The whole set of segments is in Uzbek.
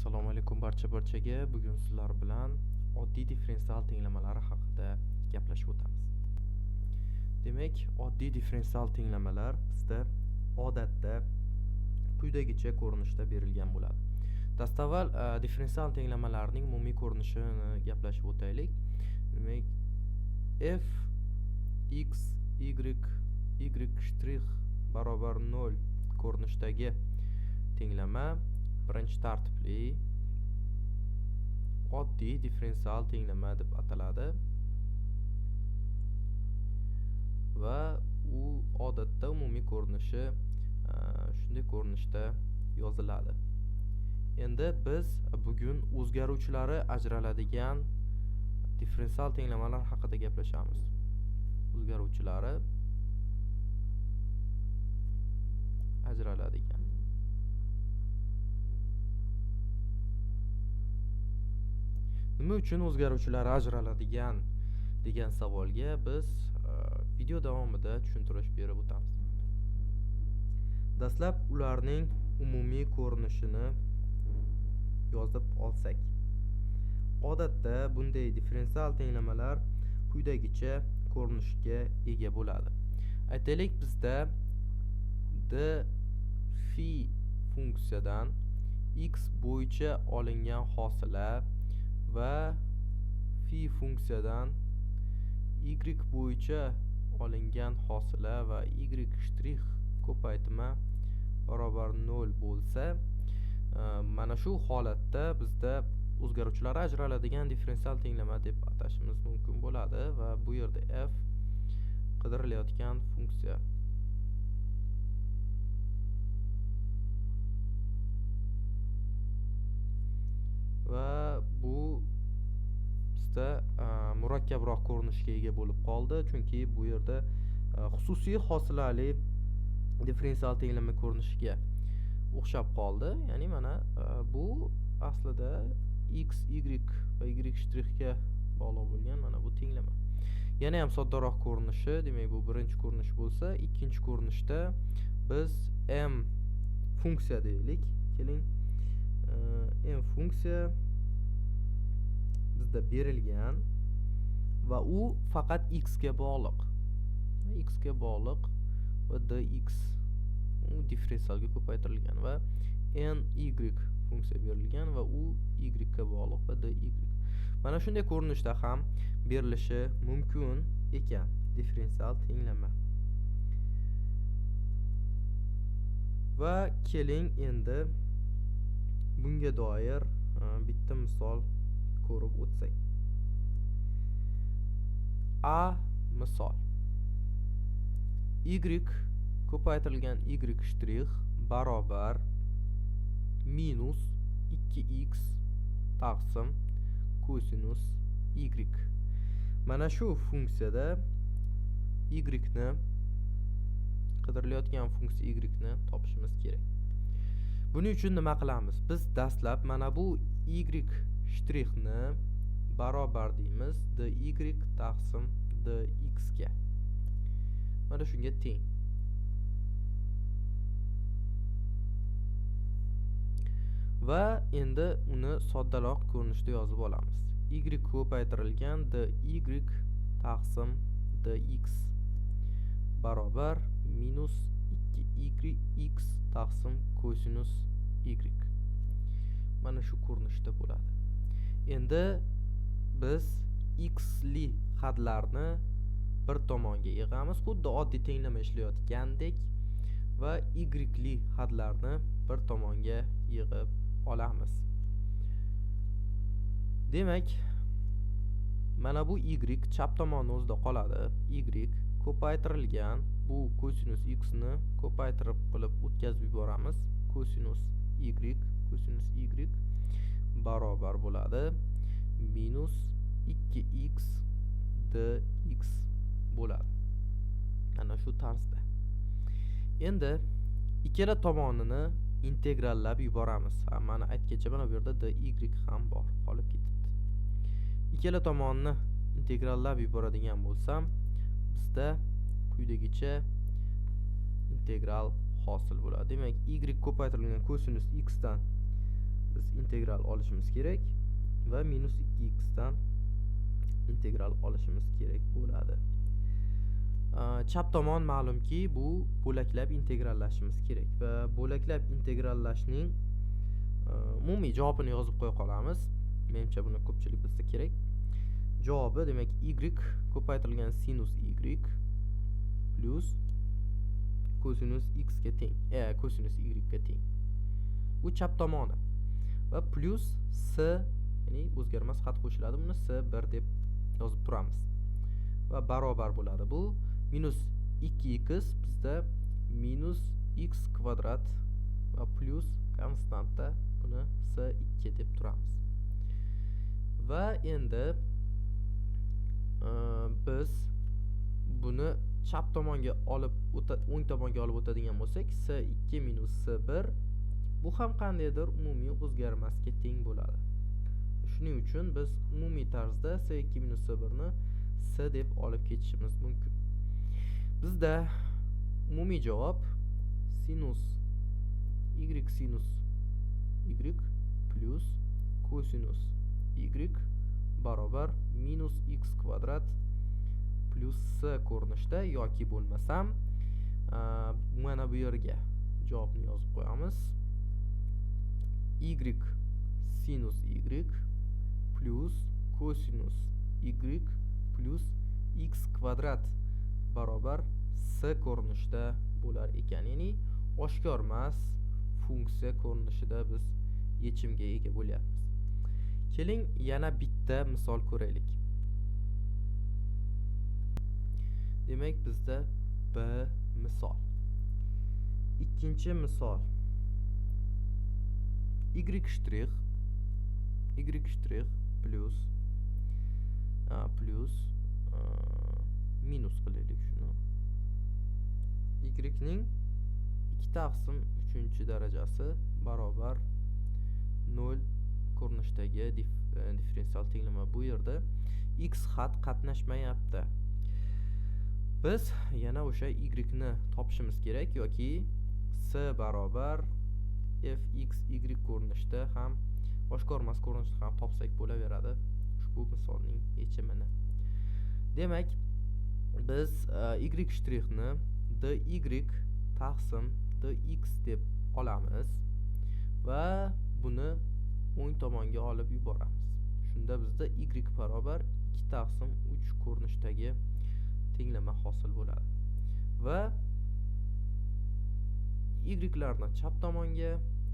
Assalomu alaykum barchaga. Bugun sizlar bilan oddiy differensial tenglamalar haqida gaplashib o'tamiz. Demak, oddiy differensial tenglamalar bizda odatda quyidagicha ko'rinishda berilgan bo'ladi. Dastavval differensial tenglamalarning umumiy ko'rinishini gaplashib o'taylik. Demak, f x y barobar 0 ko'rinishdagi tenglama birinchi tartibli oddiy differensial tenglama deb ataladi va u odatda umumiy ko'rinishi shunday ko'rinishda yoziladi. Endi biz bugun o'zgaruvchilari ajraladigan differensial tenglamalar haqida gaplashamiz. O'zgaruvchilari ajraladigan nima uchun o'zgaruvchilari ajraladigan degan savolga biz video davomida tushuntirish berib o'tamiz. Dastlab ularning umumiy ko'rinishini yozib olsak. Odatda bunday differensial tenglamalar quyidagicha ko'rinishga ega bo'ladi. Aytaylik, bizda d phi funksiyadan x bo'yicha olingan hosila va phi funksiyadan y bo'yicha olingan hosila va y' ko'paytma barobar 0 bo'lsa, mana shu holatda bizda o'zgaruvchilari ajraladigan differensial tenglama deb atashimiz mumkin bo'ladi va bu yerda f qidirilayotgan funksiya. Va bu bizda murakkabroq ko'rinishga ega bo'lib qoldi, chunki bu yerda xususiy hosilali differensial tenglama ko'rinishiga o'xshab qoldi. Ya'ni mana bu aslida x, y va y' ga bog'liq bo'lgan mana bu tenglama. Yana ham soddaroq ko'rinishi, demak bu birinchi ko'rinish bo'lsa, ikkinchi ko'rinishda biz m funksiya deylik. Keling, m funksiya bizda berilgan va u faqat x ga bog'liq. X ga bog'liq va dx u differensialga ko'paytirilgan va ny funksiya berilgan va u y ga bog'liq va dy. Mana shunday ko'rinishda ham berilishi mumkin ekan differensial tenglama. Va keling endi bunga doir bitta misol ko'rib o'tsak. A misol. Y ko'paytirilgan y' barobar minus 2x taqsim kosinus y. Mana shu funksiyada y ni qidirilayotgan funksiya y ni topishimiz kerak. Buning uchun nima qilamiz? Biz dastlab mana bu y' ni barobar deymiz dy taqsim dx ga. Mana shunga teng. Va endi uni soddaloq ko'rinishda yozib olamiz. Y ko'paytirilgan dy taqsim dx barobar minus 2yx taqsim kosinus y. Mana shu ko'rinishda bo'ladi. Endi biz x li hadlarni bir tomonga yig'amiz, xuddi oddiy tenglama ishlayotgandek, va y li hadlarni bir tomonga yig'ib olamiz. Demak, mana bu y chap tomonning o'zida qoladi. Y ko'paytirilgan bu kosinus x ni ko'paytirib qilib o'tkazib yuboramiz. Kosinus y barobar bo'ladi minus 2x dx bo'ladi. Mana shu tarzda. Endi ikkala tomonini integrallab yuboramiz. Mana aytgancha mana bu yerda dy ham bor, qolib ketibdi. Ikkala tomonni integrallab yuboradigan bo'lsam, bizda quyidagicha integral hosil bo'ladi. Demak, y ko'paytirilgan kosinus x dan biz integral olishimiz kerak va minus 2x dan integral olishimiz kerak bo'ladi. Chap tomon ma'lumki bu bo'laklab integrallashimiz kerak va bo'laklab integrallashning umumiy javobini yozib qo'ya qolamiz. Menimcha buni ko'pchilik bilsa kerak. Javobi demak y ko'paytirilgan sinus y plus kosinus x ga teng. Kosinus y ga teng. Bu chap tomoni. Va plus s, ya'ni o'zgarmas xat qo'shiladi. Buni s1 deb yozib turamiz. Va barobar bo'ladi. Bu minus 2x bizda minus x kvadrat va plus konstanta, buni s2 deb turamiz. Va endi biz buni chap tomonga olib o'ng tomonga olib o'tadigan bo'lsak, s2 minus s1 bu ham qandaydir umumiy o'zgarmasga teng bo'ladi. Shuning uchun biz umumiy tarzda s2 minus s1 ni s deb olib ketishimiz mumkin. Bizda umumiy javob sinus y sinus y plus kosinus y barobar minus x kvadrat plus s ko'rinishda, yoki bo'lmasam mana bu yerga javobni yozib qo'yamiz. Y sinus y plus kosinus y plus x kvadrat barobar s ko'rinishda bo'lar ekan. Ya'ni oshkor emas funksiya ko'rinishida biz yechimga ega bo'lyapmiz. Keling yana bitta misol ko'raylik. Demak bizda b misol. Ikkinchi misol. Y shtrix plus minus qilaylik shuni. Y ning 2 taqsim 3 darajasi barobar 0 ko'rinishdagi differensial tenglama. Bu yerda x xat qatnashmayapti. Biz yana o'sha y ni topishimiz kerak, yoki s barobar fx y ko'rinishda ham, oshkor emas ko'rinishda ham topsak bo'laveradi ushbu misolning yechimini. Demak, biz y shtrixni dy taqsim dx deb olamiz va buni o'ng tomonga olib yuboramiz. Shunda bizda y barobar 2 taqsim 3 ko'rinishdagi tenglama hosil bo'ladi. Va y larni chap tomonga,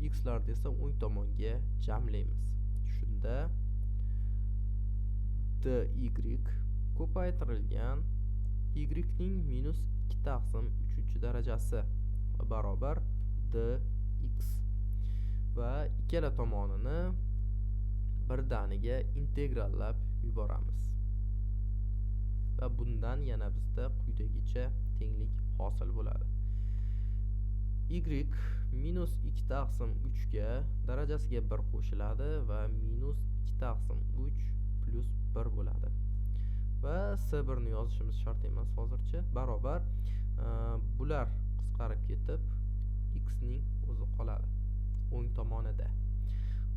x larni esa o'ng tomonga jamlaymiz. Shunda dy ko'paytirilgan y ning minus 2 taqsim 3 darajasi barobar dx va ikkala tomonini birdaniga integrallab yuboramiz. Va bundan yana bizda quyidagicha tenglik hosil bo'ladi. Y minus 2 taqsim 3 ga darajasiga 1 qo'shiladi va minus 2 taqsim 3 plus 1 bo'ladi. Va s1 ni yozishimiz shart emas hozircha. Barobar bular qisqarib ketib x ning o'zi qoladi o'ng tomonida.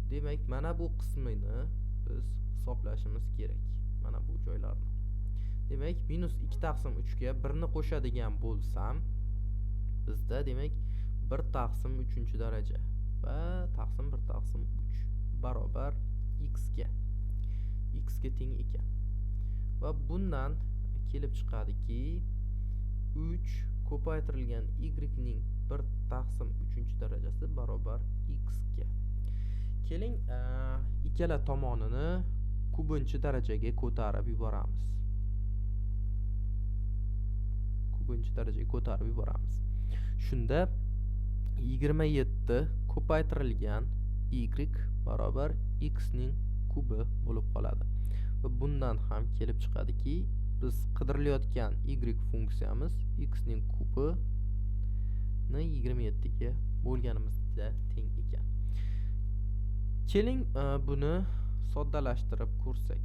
Demak, mana bu qismini biz hisoblashimiz kerak. Mana bu joylarni. Demak, minus 2 taqsim 3 ga 1 ni qo'shadigan bo'lsam, bizda demak 1 taqsim 3 daraja va taqsim 1 taqsim 3 barobar x ga teng ekan. Va bundan kelib chiqadiki 3 ko'paytirilgan y ning 1 taqsim 3 darajasi barobar x ga. Keling ikkala tomonini kubinchi darajaga ko'tarib yuboramiz. Shunda 27 ko'paytirilgan y barobar x ning kubi bo'lib qoladi. Va bundan ham kelib chiqadiki, biz qidirilayotgan y funksiyamiz x ning kubi ni 27 ga bo'lganimizda teng ekan. Keling buni soddalashtirib ko'rsak.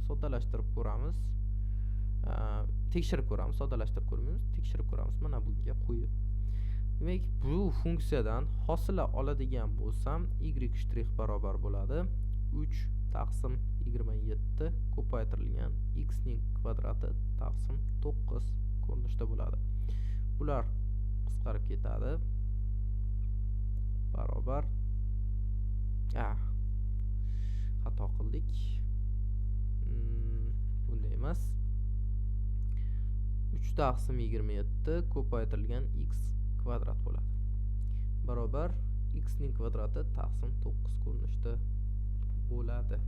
Soddalashtirib ko'ramiz. Tekshirib ko'ramiz, soddalashtirib ko'rmaymiz, tekshirib ko'ramiz. Mana bunga qo'yib. Demak, bu funksiyadan hosila oladigan bo'lsam, y' barobar bo'ladi 3 taqsim 27 ko'paytirilgan x ning kvadrati taqsim 9 ko'rinishda bo'ladi. Bular qisqarib ketadi. Barobar xato qildik. Bunday emas. 3 taqsim 27 ko'paytirilgan x kvadrat bo'ladi. Barobar x ning kvadrati taqsim 9 ko'rinishda bo'ladi.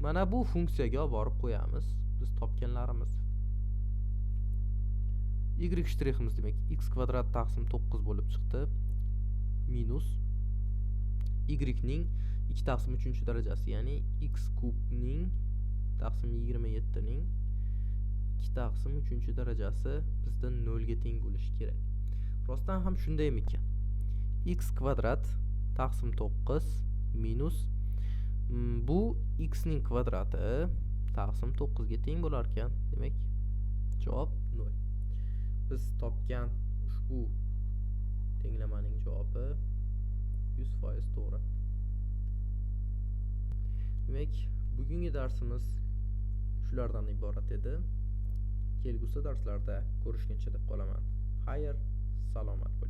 Mana bu funksiyaga olib borib qo'yamiz biz topganlarimiz. y' demak x kvadrat taqsim 9 bo'lib chiqdi. Minus y ning 2 taqsim 3 darajasi, ya'ni x kub ning taqsim 27 ning 2 taqsim 3 darajasi bizda 0 ga teng bo'lishi kerak. Rostdan ham shundaymikan? X kvadrat taqsim 9 minus bu x ning kvadrati taqsim 9 ga teng bo'lar ekan. Demak, javob 0. Biz topgan ushbu tenglamaning javobi 100% to'g'ri. Demak, bugungi darsimiz shulardan iborat edi. Kelgusi darslarda ko'rishguncha deb qolaman. Xayr, salomat bo'ling.